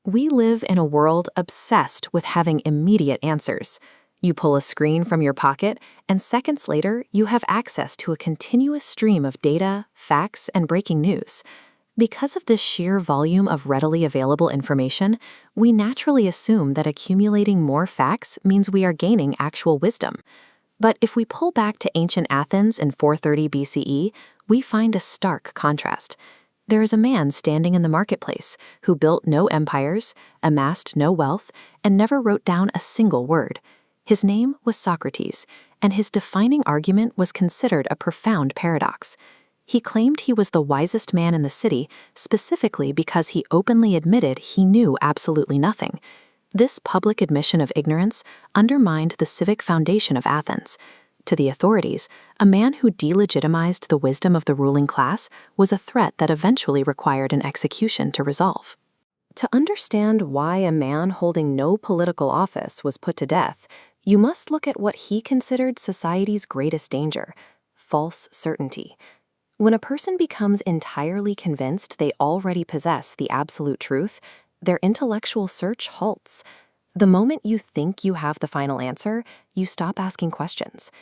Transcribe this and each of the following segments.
We live in a world obsessed with having immediate answers. You pull a screen from your pocket, and seconds later, you have access to a continuous stream of data, facts, and breaking news. Because of this sheer volume of readily available information, we naturally assume that accumulating more facts means we are gaining actual wisdom. But if we pull back to ancient Athens in 430 BCE, we find a stark contrast. There is a man standing in the marketplace who built no empires, amassed no wealth, and never wrote down a single word. His name was Socrates, and his defining argument was considered a profound paradox. He claimed he was the wisest man in the city specifically because he openly admitted he knew absolutely nothing. This public admission of ignorance undermined the civic foundation of Athens. To the authorities, a man who delegitimized the wisdom of the ruling class was a threat that eventually required an execution to resolve. To understand why a man holding no political office was put to death, you must look at what he considered society's greatest danger: false certainty. When a person becomes entirely convinced they already possess the absolute truth, their intellectual search halts. The moment you think you have the final answer, you stop asking questions.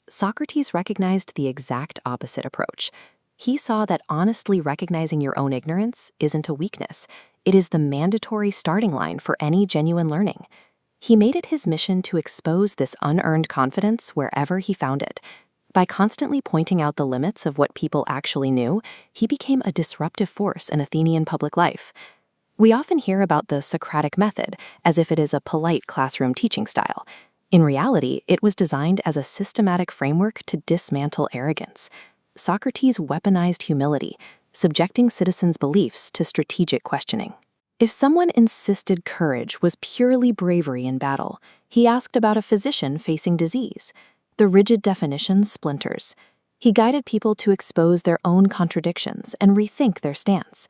Socrates recognized the exact opposite approach. He saw that honestly recognizing your own ignorance isn't a weakness. It is the mandatory starting line for any genuine learning. He made it his mission to expose this unearned confidence wherever he found it. By constantly pointing out the limits of what people actually knew, he became a disruptive force in Athenian public life. We often hear about the Socratic method as if it is a polite classroom teaching style. In reality, it was designed as a systematic framework to dismantle arrogance. Socrates weaponized humility, subjecting citizens' beliefs to strategic questioning. If someone insisted courage was purely bravery in battle, he asked about a physician facing disease. The rigid definition splinters. He guided people to expose their own contradictions and rethink their stance.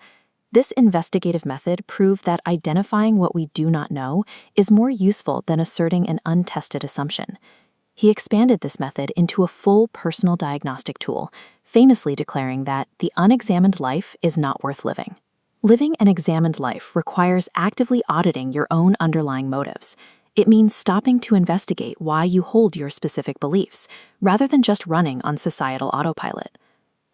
This investigative method proved that identifying what we do not know is more useful than asserting an untested assumption. He expanded this method into a full personal diagnostic tool, famously declaring that the unexamined life is not worth living. Living an examined life requires actively auditing your own underlying motives. It means stopping to investigate why you hold your specific beliefs, rather than just running on societal autopilot.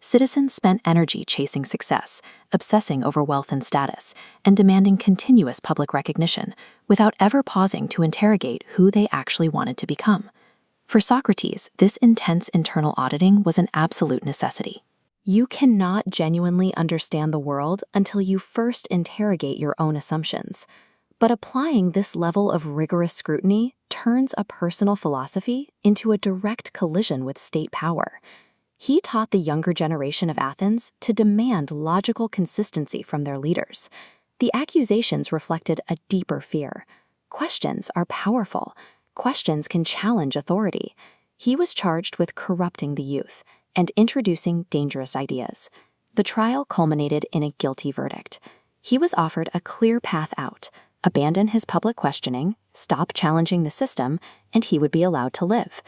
Citizens spent energy chasing success, obsessing over wealth and status, and demanding continuous public recognition, without ever pausing to interrogate who they actually wanted to become. For Socrates, this intense internal auditing was an absolute necessity. You cannot genuinely understand the world until you first interrogate your own assumptions. But applying this level of rigorous scrutiny turns a personal philosophy into a direct collision with state power. He taught the younger generation of Athens to demand logical consistency from their leaders. The accusations reflected a deeper fear. Questions are powerful. Questions can challenge authority. He was charged with corrupting the youth and introducing dangerous ideas. The trial culminated in a guilty verdict. He was offered a clear path out: abandon his public questioning, stop challenging the system, and he would be allowed to live.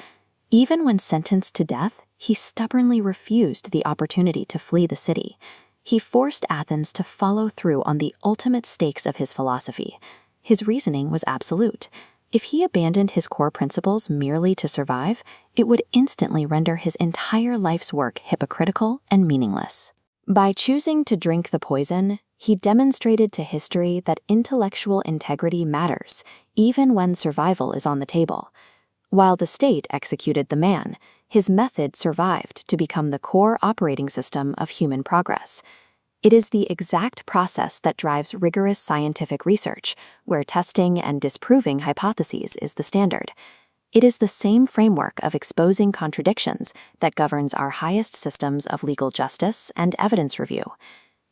Even when sentenced to death, he stubbornly refused the opportunity to flee the city. He forced Athens to follow through on the ultimate stakes of his philosophy. His reasoning was absolute. If he abandoned his core principles merely to survive, it would instantly render his entire life's work hypocritical and meaningless. By choosing to drink the poison, he demonstrated to history that intellectual integrity matters, even when survival is on the table. While the state executed the man, his method survived to become the core operating system of human progress. It is the exact process that drives rigorous scientific research, where testing and disproving hypotheses is the standard. It is the same framework of exposing contradictions that governs our highest systems of legal justice and evidence review.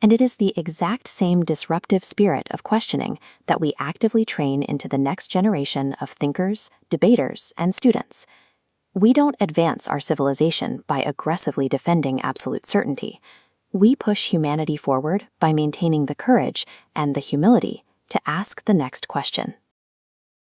And it is the exact same disruptive spirit of questioning that we actively train into the next generation of thinkers, debaters, and students. We don't advance our civilization by aggressively defending absolute certainty. We push humanity forward by maintaining the courage and the humility to ask the next question.